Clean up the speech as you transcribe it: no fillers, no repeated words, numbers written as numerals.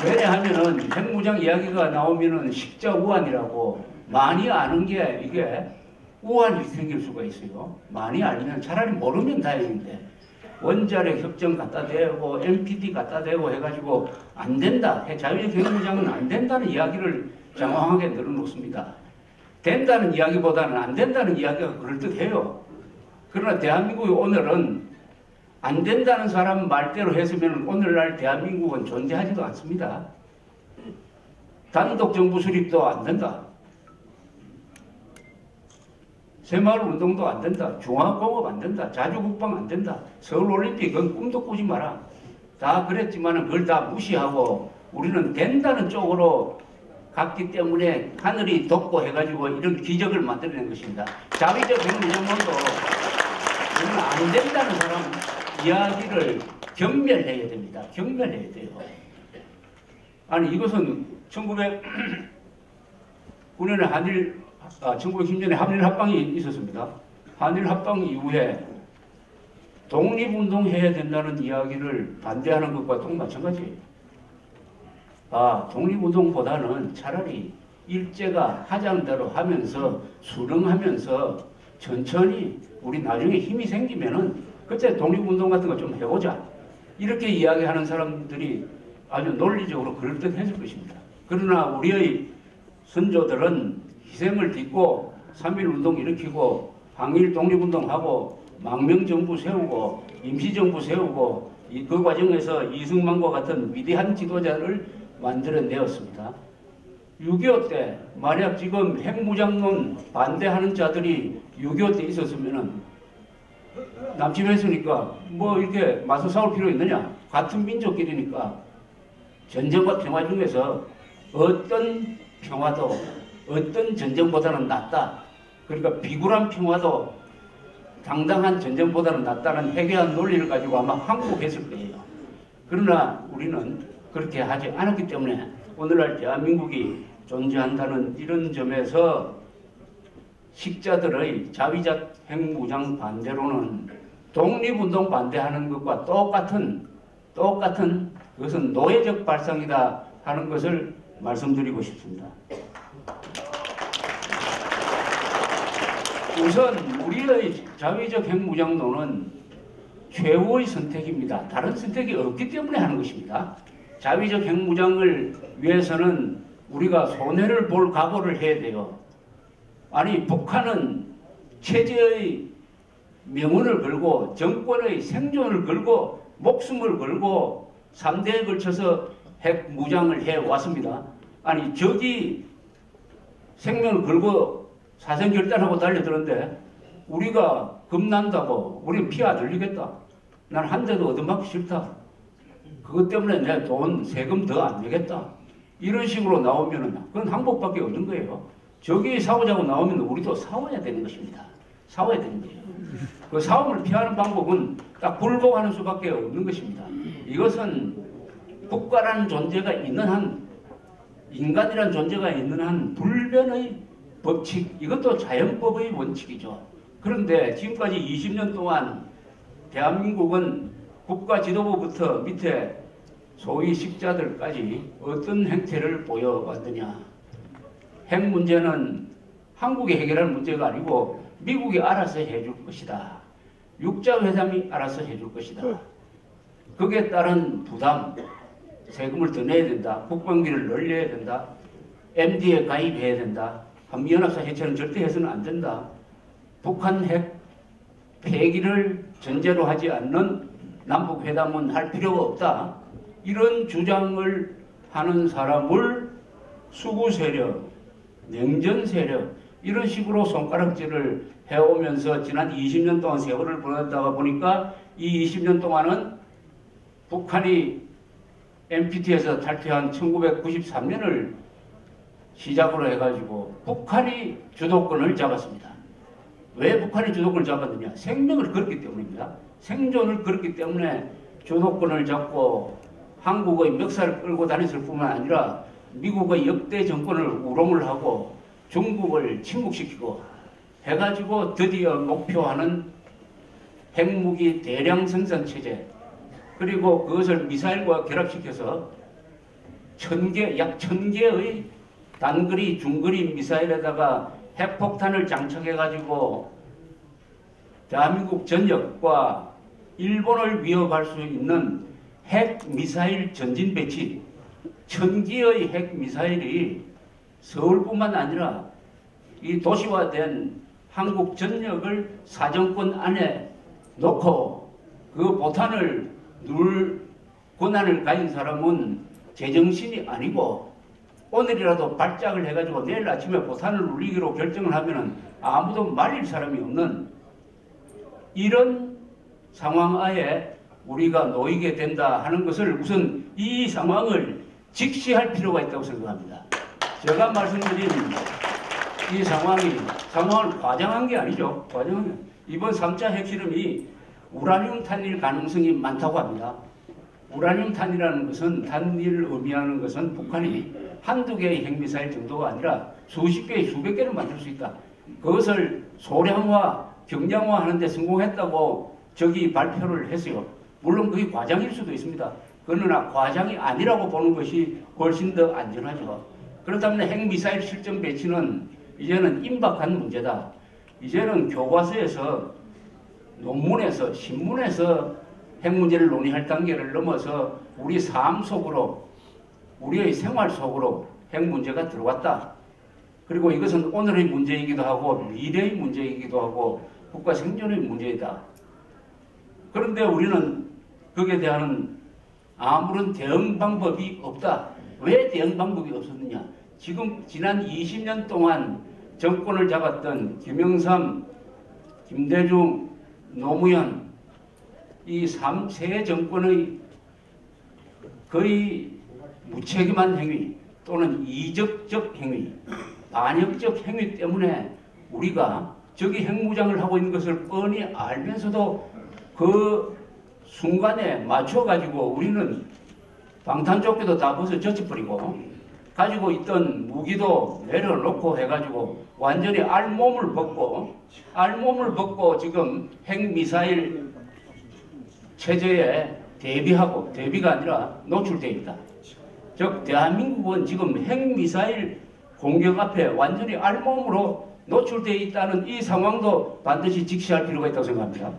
왜냐하면은 핵무장 이야기가 나오면은 식자우환이라고 많이 아는 게 이게 우환이 생길 수가 있어요. 많이 알면 차라리 모르면 다행인데 원자력 협정 갖다 대고 NPT 갖다 대고 해가지고 안 된다. 자유적 핵무장은 안 된다는 이야기를 장황하게 늘어놓습니다. 된다는 이야기보다는 안 된다는 이야기가 그럴듯해요. 그러나 대한민국이 오늘은 안 된다는 사람 말대로 했으면 오늘날 대한민국은 존재하지도 않습니다. 단독 정부 수립도 안 된다. 새마을운동도 안 된다. 중화공업 안 된다. 자주국방 안 된다. 서울올림픽은 꿈도 꾸지 마라. 다 그랬지만 그걸 다 무시하고 우리는 된다는 쪽으로 갔기 때문에 하늘이 덮고 해가지고 이런 기적을 만들어낸 것입니다. 자위적 핵무장론도 우리는 안 된다는 사람 이야기를 경멸해야 됩니다. 경멸해야 돼요. 아니 이것은 1909년에 1910년에 한일 합방이 있었습니다. 한일 합방 이후에 독립운동해야 된다는 이야기를 반대하는 것과 또 마찬가지예요. 독립운동보다는 차라리 일제가 하자는 대로 하면서 수능하면서 천천히 우리 나중에 힘이 생기면은 그때 독립운동 같은 거 좀 해보자. 이렇게 이야기하는 사람들이 아주 논리적으로 그럴듯했을 것입니다. 그러나 우리의 선조들은 희생을 딛고 3.1운동 일으키고 항일 독립운동하고 망명정부 세우고 임시정부 세우고 그 과정에서 이승만과 같은 위대한 지도자를 만들어내었습니다. 6.25 때 만약 지금 핵무장론 반대하는 자들이 6.25 때 있었으면은 남침했으니까 뭐 이렇게 맞서 싸울 필요 있느냐? 같은 민족끼리니까 전쟁과 평화 중에서 어떤 평화도 어떤 전쟁보다는 낫다. 그러니까 비굴한 평화도 당당한 전쟁보다는 낫다는 해괴한 논리를 가지고 아마 항복했을 거예요. 그러나 우리는 그렇게 하지 않았기 때문에 오늘날 대한민국이 존재한다는 이런 점에서 식자들의 자위적 핵무장 반대로는 독립운동 반대하는 것과 똑같은 그것은 노예적 발상이다 하는 것을 말씀드리고 싶습니다. 우선 우리의 자위적 핵무장론은 최후의 선택입니다. 다른 선택이 없기 때문에 하는 것입니다. 자위적 핵무장을 위해서는 우리가 손해를 볼 각오를 해야 돼요. 아니 북한은 체제의 명운을 걸고 정권의 생존을 걸고 목숨을 걸고 3대에 걸쳐서 핵무장을 해왔습니다. 아니 적이 생명을 걸고 사생결단하고 달려드는데 우리가 겁난다고 우리는 피 안 흘리겠다. 난 한 대도 얻어맞기 싫다. 그것 때문에 내 돈 세금 더 안 내겠다. 이런 식으로 나오면은 그건 항복밖에 없는 거예요. 적이 싸우자고 나오면 우리도 싸워야 되는 것입니다. 싸워야 되는 거예요. 그 싸움을 피하는 방법은 딱 굴복하는 수밖에 없는 것입니다. 이것은 국가라는 존재가 있는 한, 인간이라는 존재가 있는 한 불변의 법칙, 이것도 자연법의 원칙이죠. 그런데 지금까지 20년 동안 대한민국은 국가 지도부부터 밑에 소위 식자들까지 어떤 행태를 보여왔느냐. 핵 문제는 한국이 해결할 문제가 아니고 미국이 알아서 해줄 것이다. 육자회담이 알아서 해줄 것이다. 거기에 따른 부담, 세금을 더 내야 된다. 국방비를 늘려야 된다. MD에 가입해야 된다. 한미연합사 해체는 절대 해서는 안 된다. 북한 핵 폐기를 전제로 하지 않는 남북회담은 할 필요가 없다. 이런 주장을 하는 사람을 수구 세력, 냉전 세력 이런 식으로 손가락질을 해오면서 지난 20년 동안 세월을 보내다가 보니까 이 20년 동안은 북한이 NPT에서 탈퇴한 1993년을 시작으로 해가지고 북한이 주도권을 잡았습니다. 왜 북한이 주도권을 잡았느냐? 생명을 걸었기 때문입니다. 생존을 걸었기 때문에 주도권을 잡고 한국의 멱살을 끌고 다녔을 뿐만 아니라 미국의 역대 정권을 우롱을 하고 중국을 침묵시키고 해가지고 드디어 목표하는 핵무기 대량 생산 체제, 그리고 그것을 미사일과 결합시켜서 약 1000개의 단거리, 중거리 미사일에다가 핵폭탄을 장착해가지고 대한민국 전역과 일본을 위협할 수 있는 핵미사일 전진 배치 1000기의 핵미사일이 서울뿐만 아니라 이 도시화된 한국 전역을 사정권 안에 놓고 그 보탄을 누를 권한을 가진 사람은 제정신이 아니고 오늘이라도 발작을 해가지고 내일 아침에 보탄을 누리기로 결정을 하면은 아무도 말릴 사람이 없는 이런 상황 하에 우리가 놓이게 된다 하는 것을 우선 이 상황을 직시할 필요가 있다고 생각합니다. 제가 말씀드린 이 상황을 과장한 게 아니죠. 이번 3차 핵실험이 우라늄 탄일 가능성이 많다고 합니다. 우라늄 탄이라는 것은 단일 의미하는 것은 북한이 한두 개의 핵미사일 정도가 아니라 수십 개의 수백 개를 만들 수 있다. 그것을 소량화, 경량화하는 데 성공했다고 저기 발표를 했어요. 물론 그게 과장일 수도 있습니다. 그러나 과장이 아니라고 보는 것이 훨씬 더 안전하죠. 그렇다면 핵미사일 실전 배치는 이제는 임박한 문제다. 이제는 교과서에서 논문에서 신문에서 핵 문제를 논의할 단계를 넘어서 우리 삶 속으로 우리의 생활 속으로 핵 문제가 들어왔다. 그리고 이것은 오늘의 문제이기도 하고 미래의 문제이기도 하고 국가 생존의 문제이다. 그런데 우리는 거기에 대한 아무런 대응 방법이 없다. 왜 대응 방법이 없었느냐? 지금 지난 20년 동안 정권을 잡았던 김영삼, 김대중, 노무현 이 세 정권의 거의 무책임한 행위 또는 이적적 행위, 반역적 행위 때문에 우리가 저기 핵무장을 하고 있는 것을 뻔히 알면서도 그 순간에 맞춰가지고 우리는 방탄조끼도 다 벗어 젖혀버리고 가지고 있던 무기도 내려놓고 해가지고 완전히 알몸을 벗고 지금 핵미사일 체제에 대비가 아니라 노출되어 있다. 즉 대한민국은 지금 핵미사일 공격 앞에 완전히 알몸으로 노출되어 있다는 이 상황도 반드시 직시할 필요가 있다고 생각합니다.